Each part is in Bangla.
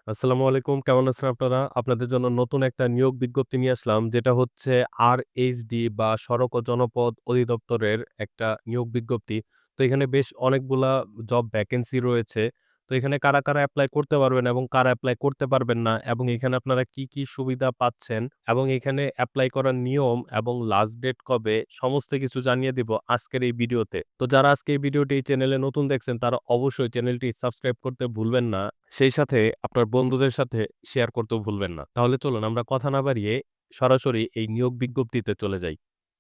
আসসালামু আলাইকুম। কেমন আছেন আপনারা? আপনাদের জন্য নতুন একটা নিয়োগ বিজ্ঞপ্তি নিয়ে আসলাম। যেটা হচ্ছে আরএইচডি বা সড়ক ও জনপথ অধিদপ্তরের একটা নিয়োগ বিজ্ঞপ্তি। তো এখানে বেশ অনেকগুলা জব ভ্যাকেন্সি রয়েছে। তো এখানে কারা এপ্লাই করতে পারবেন এবং কারা এপ্লাই করতে পারবেন না এবং এখানে আপনারা কি সুবিধা পাচ্ছেন এবং এখানে এপ্লাই করার নিয়ম এবং লাস্ট ডেট কবে সমস্ত কিছু জানিয়ে দিব আজকের এই ভিডিওতে। তো যারা আজকে এই ভিডিওটি এই চ্যানেলে নতুন দেখছেন তারা অবশ্যই চ্যানেলটি সাবস্ক্রাইব করতে ভুলবেন না। সেই সাথে আপনার বন্ধুদের সাথে শেয়ার করতেও ভুলবেন না। তাহলে চলুন আমরা কথা না বাড়িয়ে সরাসরি এই নিয়োগ বিজ্ঞপ্তিতে চলে যাই।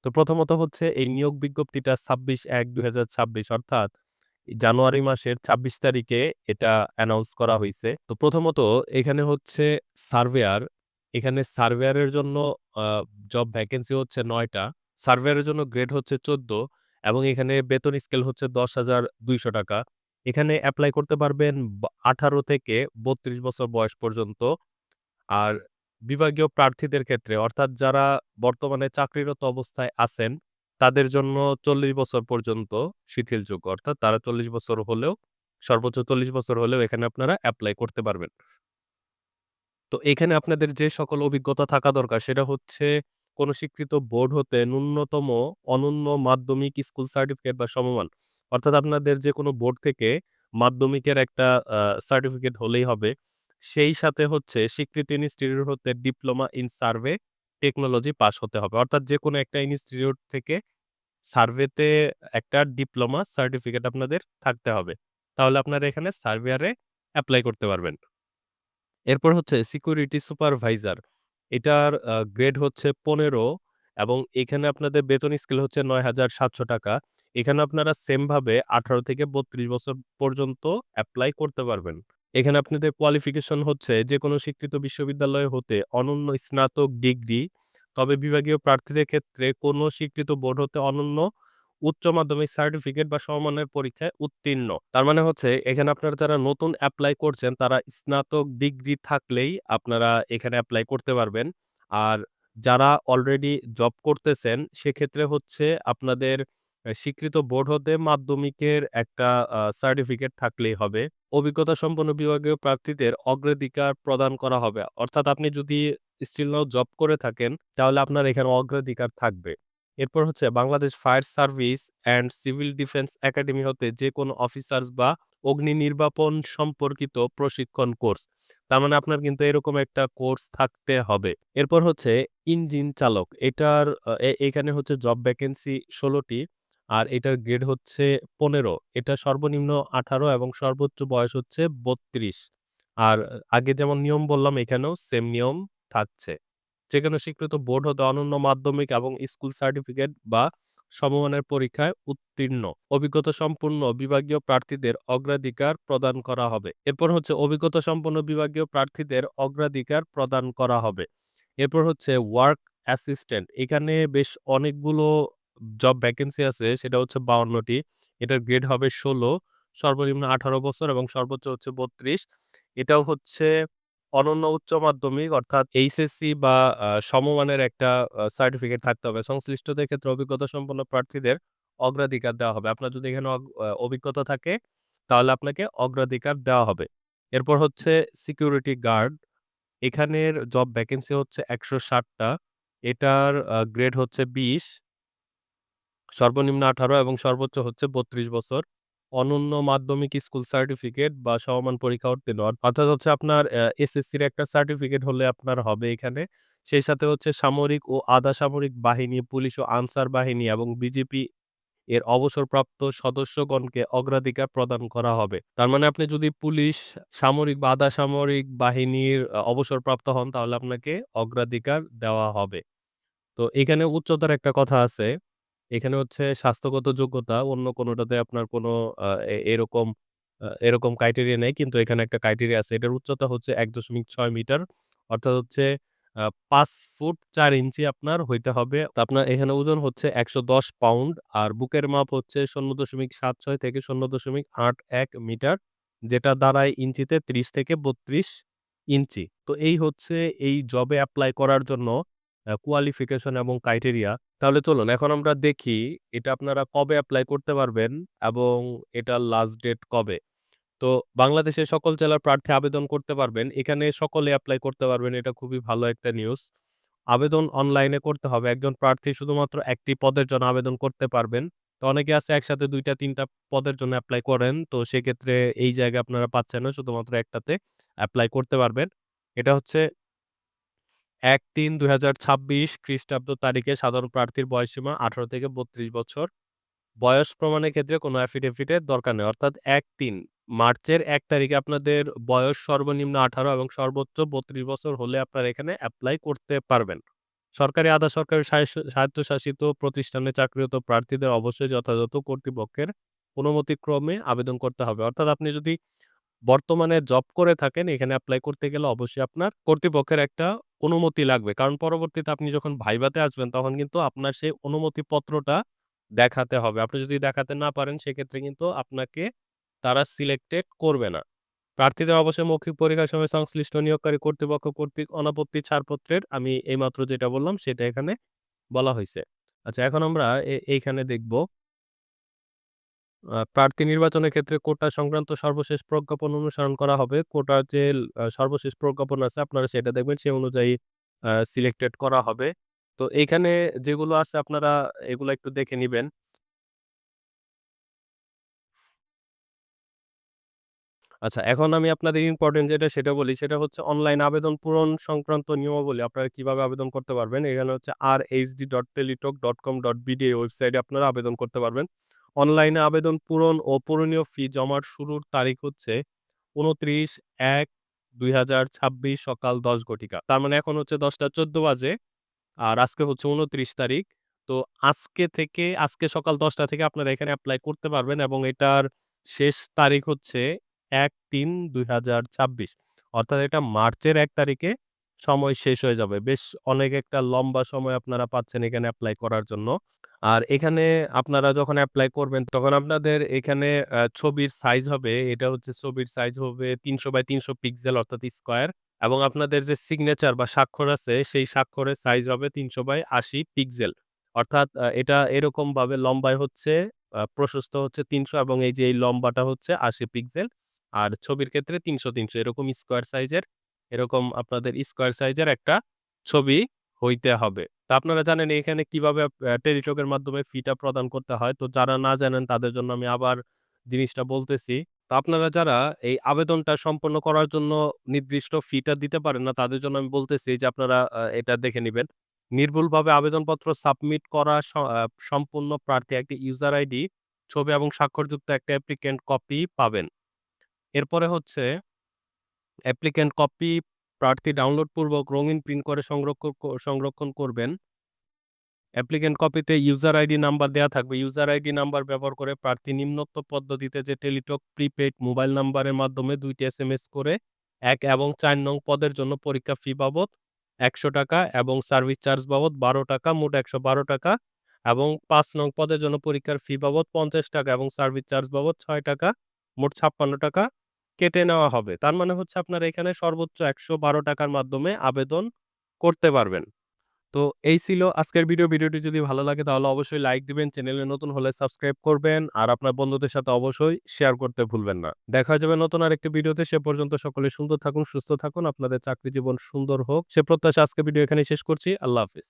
তো প্রথমত হচ্ছে এই নিয়োগ বিজ্ঞপ্তিটা ২৬/১/২০২৬ অর্থাৎ জানুয়ারি মাসের ২৬ তারিখে এটা অ্যানাউন্স করা হইছে। তো প্রথমত এখানে হচ্ছে সার্ভেয়ার, এখানে সার্ভেয়ারের জন্য আ জব ভ্যাকেন্সি হচ্ছে ৯ টা। সার্ভেয়ারের জন্য গ্রেড হচ্ছে ১৪ এবং এখানে বেতন স্কেল হচ্ছে ৳১০,২০০। এখানে এপ্লাই করতে পারবেন ১৮ থেকে ৩২ বছর বয়স পর্যন্ত। আর বিভাগীয় প্রার্থীদের ক্ষেত্রে অর্থাৎ যারা বর্তমানে চাকরিরত অবস্থায় আছেন, তাদের জন্য ৪০ বছর পর্যন্ত শিথিলযোগ্য। অর্থাৎ তারা ৪০ বছর হলেও সর্বোচ্চ ৪০ বছর হলেও এখানে আপনারা এপ্লাই করতে পারবেন। তো এখানে আপনাদের যে সকল অভিজ্ঞতা থাকা দরকার সেটা হচ্ছে কোন স্বীকৃত বোর্ড হতে ন্যূনতম অনন্য মাধ্যমিক স্কুল সার্টিফিকেট বা সমমান। অর্থাৎ আপনাদের যেকোনো বোর্ড থেকে মাধ্যমিকের একটা সার্টিফিকেট হলেই হবে। সেই সাথে হচ্ছে স্বীকৃত ইনস্টিটিউট হতে diploma in survey technology pass হতে হবে। অর্থাৎ যেকোনো একটা ইনস্টিটিউট থেকে সার্ভেতে একটা ডিপ্লোমা সার্টিফিকেট আপনাদের থাকতে হবে। তাহলে আপনারা এখানে সার্ভেয়ারে এপ্লাই করতে পারবেন। এরপর হচ্ছে সিকিউরিটি সুপারভাইজার। এটার গ্রেড হচ্ছে ১৫ এবং এখানে আপনাদের বেতন স্কেল হচ্ছে ৳৯,৭০০। এখানে আপনারা সেম ভাবে ১৮ থেকে ৩২ বছর পর্যন্ত এপ্লাই করতে পারবেন। এখানে আপনাদের কোয়ালিফিকেশন হচ্ছে যেকোনো স্বীকৃত বিশ্ববিদ্যালয় হতে অনন্য স্নাতক ডিগ্রি, তবে বিভাগীয় প্রার্থীদের ক্ষেত্রে কোনো স্বীকৃত বোর্ড হতে অনন্য উচ্চ মাধ্যমিক সার্টিফিকেট বা সমমানের পরীক্ষায় উত্তীর্ণ। তার মানে হচ্ছে এখানে আপনারা যারা নতুন এপ্লাই করছেন তারা স্নাতক ডিগ্রি থাকলেই আপনারা এখানে এপ্লাই করতে পারবেন। আর যারা অলরেডি জব করতেছেন সেক্ষেত্রে হচ্ছে আপনাদের স্বীকৃত বোর্ড হতে মাধ্যমিকের একটা সার্টিফিকেট থাকলেই হবে। অভিজ্ঞতা সম্পন্ন বিভাগীয় প্রার্থীদের অগ্রাধিকার প্রদান করা হবে। অর্থাৎ আপনি যদি স্টিল নাও জব করে থাকেন তাহলে আপনার এখানে অগ্রাধিকার থাকবে। এরপর হচ্ছে Bangladesh fire service and civil defence academy হতে যেকোনো অফিসার্স বা অগ্নি নির্বাপন সম্পর্কিত প্রশিক্ষণ কোর্স। তার মানে আপনার কিন্তু এরকম একটা কোর্স থাকতে হবে। এরপর হচ্ছে ইঞ্জিন চালক। এটার এখানে হচ্ছে জব ভ্যাকেন্সি ১৬ টি। আর এটার গ্রেড হচ্ছে ১৫। এটা সর্বনিম্ন ১৮ এবং সর্বোচ্চ বয়স হচ্ছে ৩২। আর আগে যেমন নিয়ম বললাম এখানেও সেম নিয়ম থাকছে। যেকোনো স্বীকৃত বোর্ড হতে অনন্য মাধ্যমিক এবং স্কুল সার্টিফিকেট বা সমমানের পরীক্ষায় উত্তীর্ণ অভিজ্ঞতা সম্পন্ন বিভাগীয় প্রার্থীদের অগ্রাধিকার প্রদান করা হবে। এরপর হচ্ছে অভিজ্ঞতা সম্পন্ন বিভাগীয় প্রার্থীদের অগ্রাধিকার প্রদান করা হবে। এরপর হচ্ছে ওয়ার্ক অ্যাসিস্ট্যান্ট। এখানে বেশ অনেকগুলো জব ভ্যাকেন্সি আছে সেটা হচ্ছে ৫২ টি। এটার গ্রেড হবে ১৬, সর্বনিম্ন ১৮ বছর এবং সর্বোচ্চ হচ্ছে ৩২। এটাও হচ্ছে অনন্য উচ্চ মাধ্যমিক অর্থাৎ এইচএসসি বা সমমানের একটা সার্টিফিকেট থাকতে হবে। সংশ্লিষ্টদের ক্ষেত্রে অভিজ্ঞতা সম্পন্ন প্রার্থীদের অগ্রাধিকার দেওয়া হবে। আপনার যদি এখানে অভিজ্ঞতা থাকে তাহলে আপনাকে অগ্রাধিকার দেওয়া হবে। এরপর হচ্ছে সিকিউরিটি গার্ড। এখানের জব ভ্যাকেন্সি হচ্ছে ১৬০ টা। এটার গ্রেড হচ্ছে ২০, সর্বনিম্ন ১৮ এবং সর্বোচ্চ হচ্ছে ৩২ বছর। অনন্য মাধ্যমিক স্কুল সার্টিফিকেট বা সমমান পরীক্ষা উত্তীর্ণ। অর্থাৎ হচ্ছে আপনার এসএসসির একটা সার্টিফিকেট হলে আপনার হবে এখানে। সেই সাথে হচ্ছে সামরিক ও আধা সামরিক বাহিনী, পুলিশ ও আনসার বাহিনী এবং বিজিপি এর অবসরপ্রাপ্ত সদস্যগণকে অগ্রাধিকার প্রদান করা হবে। তার মানে আপনি যদি পুলিশ, সামরিক বা আধা সামরিক বাহিনীর অবসরপ্রাপ্ত হন তাহলে আপনাকে অগ্রাধিকার দেওয়া হবে। তো এখানে উচ্চতার একটা কথা আছে। এখানে হচ্ছে স্বাস্থ্যগত যোগ্যতা অন্য কোনোটাতে আপনার কোনো আ এ এরকম এরকম ক্রাইটেরিয়া নেই। কিন্তু এখানে একটা ক্রাইটেরিয়া আছে। এটার উচ্চতা হচ্ছে ১.৬ মিটার। অর্থাৎ হচ্ছে আ ৫ ফুট ৪ ইঞ্চি আপনার হইতে হবে। তো আপনার এখানে ওজন হচ্ছে ১১০ পাউন্ড। আর বুকের মাপ হচ্ছে ০.৭৬ থেকে ০.৮১ মিটার। যেটা দাঁড়ায় ইঞ্চিতে ৩০ থেকে ৩২ ইঞ্চি। তো এই হচ্ছে এই জবে এপ্লাই করার জন্য কোয়ালিফিকেশন এবং ক্রাইটেরিয়া। তাহলে চলুন এখন আমরা দেখি এটা আপনারা কবে এপ্লাই করতে পারবেন এবং এটার লাস্ট ডেট কবে? তো বাংলাদেশের সকল জেলার প্রার্থী আবেদন করতে পারবেন। এখানে সকলে এপ্লাই করতে পারবেন। এটা খুবই ভালো একটা নিউজ। আবেদন অনলাইনে করতে হবে। একজন প্রার্থী শুধুমাত্র একটি পদের জন্য আবেদন করতে পারবেন। তো অনেকে আছে একসাথে ২ টা ৩ টা পদের জন্য এপ্লাই করেন। তো সেক্ষেত্রে এই জায়গায় আপনারা পাচ্ছেন না। শুধুমাত্র একটাতে এপ্লাই করতে পারবেন। এটা হচ্ছে ১-৩-২০২৬ খ্রিস্টাব্দ তারিখে সাধারণ প্রার্থীর বয়সসীমা ১৮ থেকে ৩২ বছর। বয়স প্রমাণের ক্ষেত্রে কোনো অ্যাফিডেভিটের দরকার নেই। অর্থাৎ ১-৩ মার্চের ১ তারিখে আপনাদের বয়স সর্বনিম্ন ১৮ এবং সর্বোচ্চ ৩২ বছর হলে আপনারা এখানে এপ্লাই করতে পারবেন। সরকারি, আধা সরকারি, স্বায়ত্তশাসিত প্রতিষ্ঠানে চাকরিরত প্রার্থীদের অবশ্যই যথাযথ কর্তৃপক্ষের অনুমতিক্রমে আবেদন করতে হবে। অর্থাৎ আপনি যদি বর্তমানে জব করে থাকেন, এখানে এপ্লাই করতে গেলে অবশ্যই আপনার কর্তৃপক্ষের একটা অনুমতি লাগবে। কারণ পরবর্তীতে আপনি যখন ভাইভাতে আসবেন তখন কিন্তু আপনার সেই অনুমতিপত্রটা দেখাতে হবে। আপনি যদি দেখাতে না পারেন সেক্ষেত্রে কিন্তু আপনাকে তারা সিলেক্টেড করবে না। প্রার্থীদের অবশ্যই মৌখিক পরীক্ষার সময় সংশ্লিষ্ট নিয়োগকারী কর্তৃপক্ষ কর্তৃক অনাপত্তি ছাড়পত্রের আমি এইমাত্র যেটা বললাম সেটা এখানে বলা হইছে। আচ্ছা, এখন আমরা এইখানে দেখব প্রার্থী নির্বাচনের ক্ষেত্রে কোটা সংক্রান্ত সর্বশেষ প্রজ্ঞাপন অনুসরণ করা হবে। কোটার যে সর্বশেষ প্রজ্ঞাপন আছে আপনারা সেটা দেখবেন, সে অনুযায়ী সিলেক্টেড করা হবে। তো এইখানে যেগুলো আছে আপনারা এগুলা একটু দেখে নিবেন। আচ্ছা, এখন আমি আপনাদের ইম্পোর্টেন্ট যেটা সেটা বলি, সেটা হচ্ছে অনলাইন আবেদন পূরণ সংক্রান্ত নিয়মাবলী। আপনারা কিভাবে আবেদন করতে পারবেন। এখানে হচ্ছে rhd.teletalk.com.bd এই ওয়েবসাইটে আপনারা আবেদন করতে পারবেন। অনলাইনে আবেদন পূরণ ও পূরণীয় ফি জমার শুরুর তারিখ হচ্ছে ২৯/১/২০২৬ সকাল ১০ ঘটিকা। তার মানে এখন হচ্ছে ১০টা ১৪ বাজে। আর আজকে হচ্ছে ২৯ তারিখ। তো আজকে সকাল ১০টা থেকে আপনারা এখানে এপ্লাই করতে পারবেন এবং এটার শেষ তারিখ হচ্ছে ১-৩-২০২৬। অর্থাৎ এটা মার্চের ১ তারিখে সময় শেষ হয়ে যাবে। বেশ অনেক একটা লম্বা সময় আপনারা পাচ্ছেন এখানে এপ্লাই করার জন্য। আর এখানে আপনারা যখন এপ্লাই করবেন তখন আপনাদের এখানে ছবির সাইজ হবে, এটা হচ্ছে ছবির সাইজ হবে ৩০০/৩০০ পিক্সেল অর্থাৎ স্কয়ার। এবং আপনাদের যে সিগনেচার বা স্বাক্ষর আছে, সেই স্বাক্ষরের সাইজ হবে ৩০০/৮০ পিক্সেল। অর্থাৎ এটা এরকমভাবে লম্বায় হচ্ছে প্রশস্ত হচ্ছে ৩০০ এবং এই যে এই লম্বাটা হচ্ছে ৮০ পিক্সেল। আর ছবির ক্ষেত্রে ৩০০ এরকম স্কয়ার সাইজের, এরকম আপনাদের স্কয়ার সাইজের একটা ছবি হইতে হবে। তো আপনারা জানেন এখানে কিভাবে টেলিটকের মাধ্যমে ফিটা প্রদান করতে হয়। তো যারা না জানেন তাদের জন্য আমি আবার জিনিসটা বলতেছি। তো আপনারা যারা এই আবেদনটা সম্পন্ন করার জন্য নির্দিষ্ট ফিটা দিতে পারেন না, তাদের জন্য আমি বলতেছি যে আপনারা এটা দেখে নিবেন। নির্ভুলভাবে আবেদনপত্র সাবমিট করা সম্পূর্ণ প্রার্থী একটি ইউজার আইডি, ছবি এবং স্বাক্ষরযুক্ত একটা অ্যাপ্লিকেন্ট কপি পাবেন। এরপরে হচ্ছে অ্যাপ্লিকেন্ট কপি প্রার্থী ডাউনলোড পূর্বক রঙিন প্রিন্ট করে সংরক্ষণ করবেন। অ্যাপ্লিকেন্ট কপিতে ইউজার আইডি নাম্বার দেয়া থাকবে। ইউজার আইডি নাম্বার ব্যবহার করে প্রার্থী নিম্নোক্ত পদ্ধতিতে যে টেলিটক প্রিপেইড মোবাইল নাম্বারের মাধ্যমে ২ টি এসএমএস করে ১ এবং ৪ নং পদের জন্য পরীক্ষা ফি বাবদ ৳১০০ এবং সার্ভিস চার্জ বাবদ ৳১২, মোট ৳১১২ এবং ৫ নং পদের জন্য পরীক্ষার ফি বাবদ ৳৫০ এবং সার্ভিস চার্জ বাবদ ৳৬, মোট ৳৫৬ কেটে নেওয়া হবে। তার মানে হচ্ছে আপনারা এখানে সর্বোচ্চ ৳১১২ র মাধ্যমে আবেদন করতে পারবেন। তো এই ছিল আজকের ভিডিও। ভিডিওটি যদি ভালো লাগে তাহলে অবশ্যই লাইক দিবেন। চ্যানেলে নতুন হলে সাবস্ক্রাইব করবেন। আর আপনার বন্ধুদের সাথে অবশ্যই শেয়ার করতে ভুলবেন না। দেখা হয়ে যাবে নতুন আরেকটি ভিডিওতে। সে পর্যন্ত সকলে সুন্দর থাকুন, সুস্থ থাকুন। আপনাদের চাকরি জীবন সুন্দর হোক। সে প্রত্যাশা আজকের ভিডিও এখানেই শেষ করছি। আল্লাহ হাফেজ।